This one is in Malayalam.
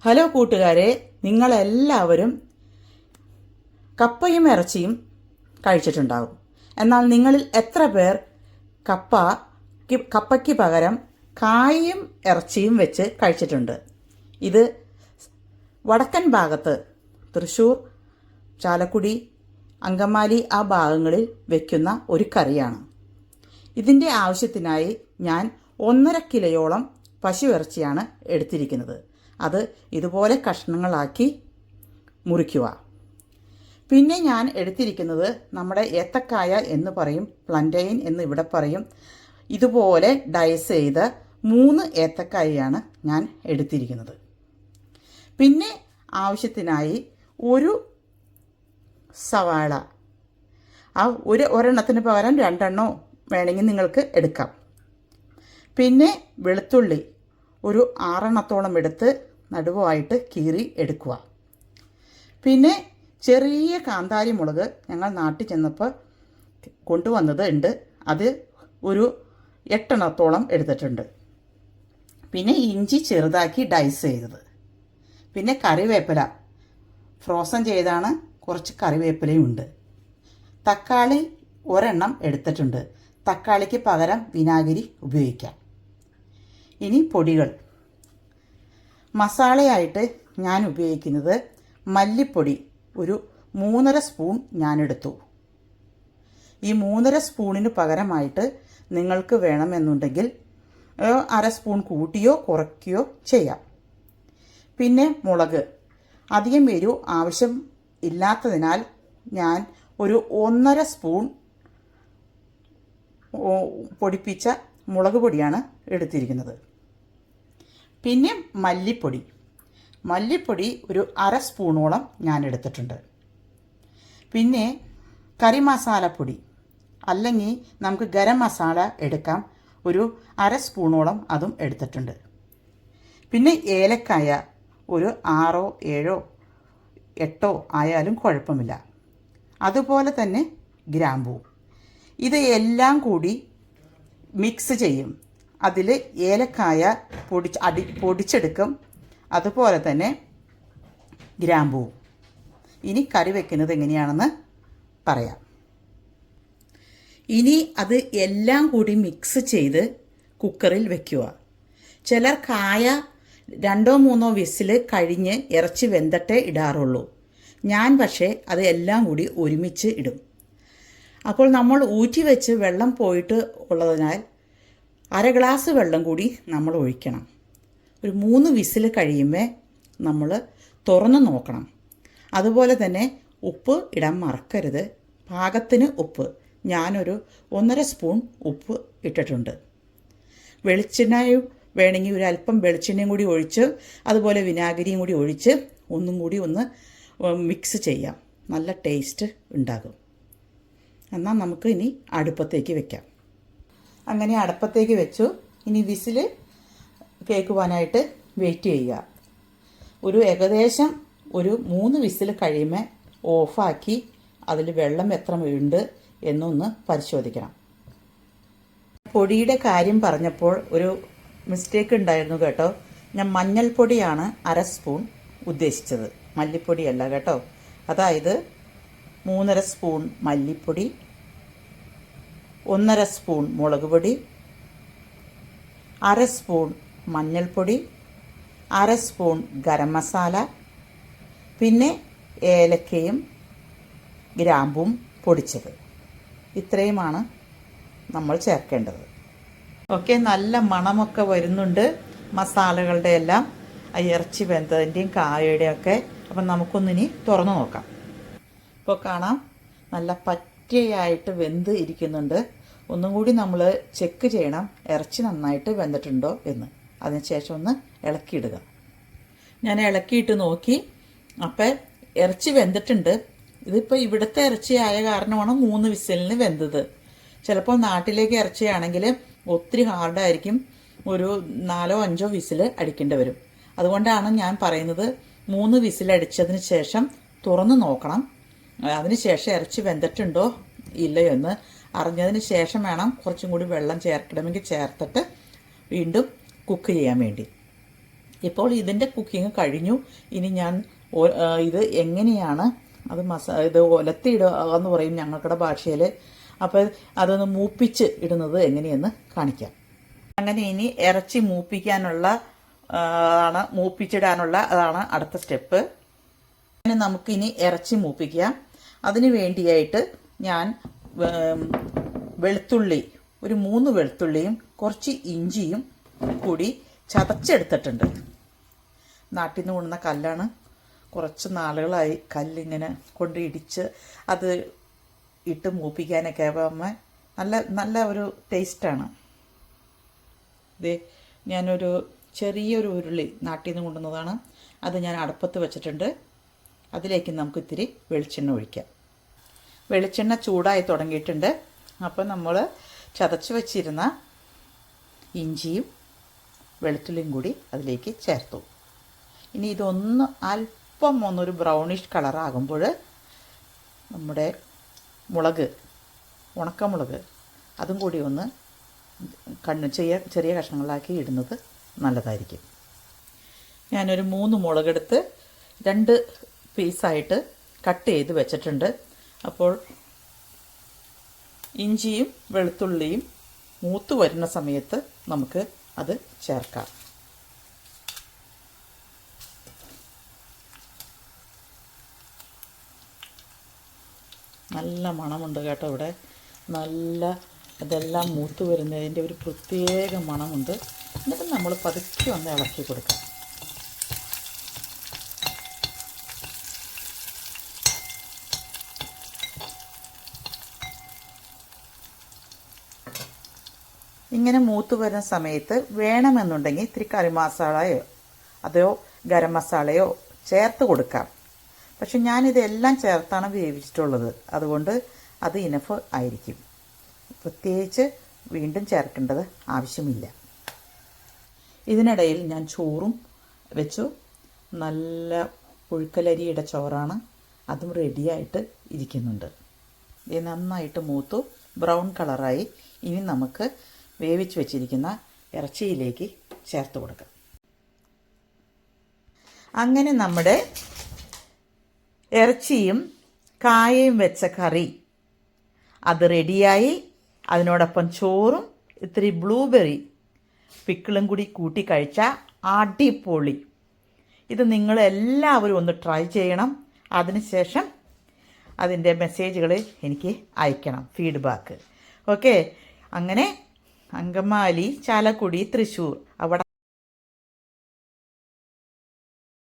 ഹലോ കൂട്ടുകാരെ, നിങ്ങളെല്ലാവരും കപ്പയും ഇറച്ചിയും കഴിച്ചിട്ടുണ്ടാകും. എന്നാൽ നിങ്ങളിൽ എത്ര പേർ കപ്പയ്ക്ക് പകരം കായും ഇറച്ചിയും വെച്ച് കഴിച്ചിട്ടുണ്ട്? ഇത് വടക്കൻ ഭാഗത്ത് തൃശ്ശൂർ, ചാലക്കുടി, അങ്കമാലി ആ ഭാഗങ്ങളിൽ വയ്ക്കുന്ന ഒരു കറിയാണ്. ഇതിൻ്റെ ആവശ്യത്തിനായി ഞാൻ 1.5 കിലോയോളം പശു ഇറച്ചിയാണ് എടുത്തിരിക്കുന്നത്. അത് ഇതുപോലെ കഷ്ണങ്ങളാക്കി മുറിക്കുക. പിന്നെ ഞാൻ എടുത്തിരിക്കുന്നത് നമ്മുടെ ഏത്തക്കായ എന്ന് പറയും, പ്ലന്റൈൻ എന്ന് ഇവിടെ പറയും. ഇതുപോലെ ഡൈസ് ചെയ്ത 3 ഏത്തക്കായയാണ് ഞാൻ എടുത്തിരിക്കുന്നത്. പിന്നെ ആവശ്യത്തിനായി ഒരു സവാള, ആ ഒരെണ്ണത്തിന് പകരം 2 വേണമെങ്കിൽ നിങ്ങൾക്ക് എടുക്കാം. പിന്നെ വെളുത്തുള്ളി ഒരു 6 എണ്ണത്തോളം എടുത്ത് നടുവായിട്ട് കീറി എടുക്കുക. പിന്നെ ചെറിയ കാന്താരി മുളക് ഞങ്ങൾ നാട്ടിൽ ചെന്നപ്പോൾ കൊണ്ടുവന്നത് ഉണ്ട്, അത് ഒരു 8 എണ്ണത്തോളം എടുത്തിട്ടുണ്ട്. പിന്നെ ഇഞ്ചി ചെറുതാക്കി ഡൈസ് ചെയ്തത്. പിന്നെ കറിവേപ്പില ഫ്രോസൺ ചെയ്താണ്, കുറച്ച് കറിവേപ്പിലയും ഉണ്ട്. തക്കാളി 1 എണ്ണം എടുത്തിട്ടുണ്ട്. തക്കാളിക്ക് പകരം വിനാഗിരി ഉപയോഗിക്കാം. ഇനി പൊടികൾ. മസാലയായിട്ട് ഞാൻ ഉപയോഗിക്കുന്നത് മല്ലിപ്പൊടി ഒരു 3.5 സ്പൂൺ ഞാനെടുത്തു. ഈ 3.5 സ്പൂണിന് പകരമായിട്ട് നിങ്ങൾക്ക് വേണമെന്നുണ്ടെങ്കിൽ 1/2 സ്പൂൺ കൂട്ടിയോ കുറയ്ക്കുകയോ ചെയ്യാം. പിന്നെ മുളക് അധികം എരിവ് ആവശ്യം ഇല്ലാത്തതിനാൽ ഞാൻ ഒരു 1.5 സ്പൂൺ പൊടിപ്പിച്ച മുളക് പൊടിയാണ് എടുത്തിരിക്കുന്നത്. പിന്നെ മല്ലിപ്പൊടി ഒരു 1/2 സ്പൂണോളം ഞാൻ എടുത്തിട്ടുണ്ട്. പിന്നെ കറി മസാലപ്പൊടി അല്ലെങ്കിൽ നമുക്ക് ഗരം മസാല എടുക്കാം, ഒരു 1/2 സ്പൂണോളം അതും എടുത്തിട്ടുണ്ട്. പിന്നെ ഏലക്കായ ഒരു 6 7 8 ആയാലും കുഴപ്പമില്ല. അതുപോലെ തന്നെ ഗ്രാമ്പൂ. ഇത് എല്ലാം കൂടി മിക്സ് ചെയ്യും. അതിൽ ഏലക്കായ പൊടിച്ചെടുക്കും, അതുപോലെ തന്നെ ഗ്രാമ്പൂവും. ഇനി കറി വെക്കുന്നത് എങ്ങനെയാണെന്ന് പറയാം. ഇനി അത് എല്ലാം കൂടി മിക്സ് ചെയ്ത് കുക്കറിൽ വെക്കുക. ചിലർ കായ 2 3 വിസിൽ കഴിഞ്ഞ് ഇറച്ചി വെന്തട്ടേ ഇടാറുള്ളൂ. ഞാൻ പക്ഷേ അത് എല്ലാം കൂടി ഒരുമിച്ച് ഇടും. അപ്പോൾ നമ്മൾ ഊറ്റി വെച്ച് വെള്ളം പോയിട്ട് ഉള്ളതിനാൽ 1/2 ഗ്ലാസ് വെള്ളം കൂടി നമ്മൾ ഒഴിക്കണം. ഒരു 3 വിസിൽ കഴിയുമ്പോൾ നമ്മൾ തുറന്ന് നോക്കണം. അതുപോലെ തന്നെ ഉപ്പ് ഇടാൻ മറക്കരുത്. പാകത്തിന് ഉപ്പ് ഞാനൊരു 1.5 സ്പൂൺ ഉപ്പ് ഇട്ടിട്ടുണ്ട്. വെളിച്ചെണ്ണയും വേണമെങ്കിൽ ഒരു അല്പം വെളിച്ചെണ്ണയും കൂടി ഒഴിച്ച് അതുപോലെ വിനാഗിരിയും കൂടി ഒഴിച്ച് ഒന്നും കൂടി ഒന്ന് മിക്സ് ചെയ്യാം. നല്ല ടേസ്റ്റ് ഉണ്ടാകും. എന്നാൽ നമുക്ക് ഇനി അടുപ്പത്തേക്ക് വെക്കാം. അങ്ങനെ അടുപ്പത്തേക്ക് വെച്ചു. ഇനി വിസിൽ കേൾക്കുവാനായിട്ട് വെയിറ്റ് ചെയ്യുക. ഒരു ഏകദേശം ഒരു 3 വിസിൽ കഴിയുമ്പോൾ ഓഫാക്കി അതിൽ വെള്ളം എത്ര ഉണ്ട് എന്നൊന്ന് പരിശോധിക്കണം. പൊടിയുടെ കാര്യം പറഞ്ഞപ്പോൾ ഒരു മിസ്റ്റേക്ക് ഉണ്ടായിരുന്നു കേട്ടോ. ഞാൻ മഞ്ഞൾപ്പൊടിയാണ് 1/2 സ്പൂൺ ഉദ്ദേശിച്ചത്, മല്ലിപ്പൊടിയല്ല കേട്ടോ. അതായത് 3.5 സ്പൂൺ മല്ലിപ്പൊടി, 1.5 സ്പൂൺ മുളക് പൊടി, 1/2 സ്പൂൺ മഞ്ഞൾപ്പൊടി, 1/2 സ്പൂൺ ഗരം മസാല, പിന്നെ ഏലക്കയും ഗ്രാമ്പും പൊടിച്ചത്. ഇത്രയുമാണ് നമ്മൾ ചേർക്കേണ്ടത്. ഓക്കെ, നല്ല മണമൊക്കെ വരുന്നുണ്ട് മസാലകളുടെ എല്ലാം, ഇറച്ചി വെന്തതിൻ്റെയും കായയുടെയും ഒക്കെ. അപ്പം നമുക്കൊന്നിനി തുറന്നു നോക്കാം. ഇപ്പോൾ കാണാം നല്ല പറ്റയായിട്ട് വെന്ത് ഇരിക്കുന്നുണ്ട്. ഒന്നും കൂടി നമ്മൾ ചെക്ക് ചെയ്യണം ഇറച്ചി നന്നായിട്ട് വെന്തിട്ടുണ്ടോ എന്ന്. അതിനുശേഷം ഒന്ന് ഇളക്കിയിടുക. ഞാൻ ഇളക്കിയിട്ട് നോക്കി, അപ്പം ഇറച്ചി വെന്തിട്ടുണ്ട്. ഇതിപ്പോൾ ഇവിടുത്തെ ഇറച്ചി ആയ കാരണമാണ് 3 വിസിലിന് വെന്തത്. ചിലപ്പോൾ നാട്ടിലേക്ക് ഇറച്ചിയാണെങ്കിൽ ഒത്തിരി ഹാർഡായിരിക്കും, ഒരു 4 5 വിസിൽ അടിക്കേണ്ടി വരും. അതുകൊണ്ടാണ് ഞാൻ പറയുന്നത് 3 വിസിൽ അടിച്ചതിന് ശേഷം തുറന്ന് നോക്കണം. അതിനുശേഷം ഇറച്ചി വെന്തിട്ടുണ്ടോ ഇല്ലയോ എന്ന് അറിഞ്ഞതിന് ശേഷം വേണം കുറച്ചും കൂടി വെള്ളം ചേർക്കണമെങ്കിൽ ചേർത്തിട്ട് വീണ്ടും കുക്ക് ചെയ്യാൻ വേണ്ടി. ഇപ്പോൾ ഇതിൻ്റെ കുക്കിംഗ് കഴിഞ്ഞു. ഇനി ഞാൻ ഇത് എങ്ങനെയാണ് അത് ഇത് ഒലത്തിയിടുക എന്ന് പറയും ഞങ്ങളുടെ ഭാഷയിൽ. അപ്പോൾ അതൊന്ന് മൂപ്പിച്ച് ഇടുന്നത് എങ്ങനെയെന്ന് കാണിക്കാം. അങ്ങനെ ഇനി ഇറച്ചി മൂപ്പിക്കാനുള്ള മൂപ്പിച്ചിടാനുള്ള അതാണ് അടുത്ത സ്റ്റെപ്പ്. അങ്ങനെ നമുക്കിനി ഇറച്ചി മൂപ്പിക്കാം. അതിന് വേണ്ടിയായിട്ട് ഞാൻ വെളുത്തുള്ളി, ഒരു 3 വെളുത്തുള്ളിയും കുറച്ച് ഇഞ്ചിയും കൂടി ചതച്ചെടുത്തിട്ടുണ്ട്. നാട്ടിൽ നിന്ന് കൊണ്ടുവന്ന കല്ലാണ്. കുറച്ച് നാളുകളായി കല്ലിങ്ങനെ കൊണ്ട് ഇടിച്ച് അത് ഇട്ട് മൂപ്പിക്കാനൊക്കെ ആകുമ്പോൾ നല്ല ഒരു ടേസ്റ്റാണ്. ഇത് ഞാനൊരു ചെറിയൊരു ഉരുളി നാട്ടിൽ നിന്ന് കൊണ്ടുവന്നതാണ്. അത് ഞാൻ അടുപ്പത്ത് വെച്ചിട്ടുണ്ട്. അതിലേക്ക് നമുക്ക് ഇത്തിരി വെളിച്ചെണ്ണ ഒഴിക്കാം. വെളിച്ചെണ്ണ ചൂടായി തുടങ്ങിയിട്ടുണ്ട്. അപ്പോൾ നമ്മൾ ചതച്ച് വെച്ചിരുന്ന ഇഞ്ചിയും വെളുത്തുള്ളിയും കൂടി അതിലേക്ക് ചേർത്തു. ഇനി ഇതൊന്ന് അല്പം ഒന്നൊരു ബ്രൗണിഷ് കളറാകുമ്പോൾ നമ്മുടെ മുളക്, ഉണക്കമുളക്, അതും കൂടി ഒന്ന് ചെറിയ കഷ്ണങ്ങളാക്കി ഇടുന്നത് നല്ലതായിരിക്കും. ഞാനൊരു 3 മുളകെടുത്ത് 2 പീസായിട്ട് കട്ട് ചെയ്ത് വെച്ചിട്ടുണ്ട്. അപ്പോൾ ഇഞ്ചിയും വെളുത്തുള്ളിയും മൂത്ത് വരുന്ന സമയത്ത് നമുക്ക് അത് ചേർക്കാം. നല്ല മണമുണ്ട് കേട്ടോ. ഇവിടെ ഇതെല്ലാം മൂത്ത് വരുന്നതിൻ്റെ ഒരു പ്രത്യേക മണമുണ്ട്. എന്നിട്ട് നമ്മൾ പതുക്കെ ഒന്ന് ഇളക്കി കൊടുക്കാം. ഇങ്ങനെ മൂത്ത് വരുന്ന സമയത്ത് വേണമെന്നുണ്ടെങ്കിൽ ഇത്തിരി കറി മസാലയോ അതോ ഗരം മസാലയോ ചേർത്ത് കൊടുക്കാം. പക്ഷെ ഞാനിതെല്ലാം ചേർത്താണ് വേവിച്ചിട്ടുള്ളത്. അതുകൊണ്ട് അത് ഇനഫ് ആയിരിക്കും. പ്രത്യേകിച്ച് വീണ്ടും ചേർക്കേണ്ടത് ആവശ്യമില്ല. ഇതിനിടയിൽ ഞാൻ ചോറും വെച്ചു. നല്ല പുഴുക്കലരിയുടെ ചോറാണ്. അതും റെഡിയായിട്ട് ഇരിക്കുന്നുണ്ട്. ഇത് നന്നായിട്ട് മൂത്തു ബ്രൗൺ കളറായി. ഇനി നമുക്ക് വേവിച്ച് വെച്ചിരിക്കുന്ന ഇറച്ചിയിലേക്ക് ചേർത്ത് കൊടുക്കാം. അങ്ങനെ നമ്മുടെ ഇറച്ചിയും കായയും വെച്ച കറി അത് റെഡിയായി. അതിനോടൊപ്പം ചോറും ഇത്തിരി ബ്ലൂബെറി പിക്കിളും കൂടി കൂട്ടി കഴിച്ചാൽ അടിപൊളി. ഇത് നിങ്ങളെല്ലാവരും ഒന്ന് ട്രൈ ചെയ്യണം. അതിനുശേഷം അതിൻ്റെ മെസ്സേജുകൾ എനിക്ക് അയക്കണം, ഫീഡ്ബാക്ക്. ഓക്കെ. അങ്ങനെ അങ്കമാലി, ചാലക്കുടി, തൃശ്ശൂർ അവിടെ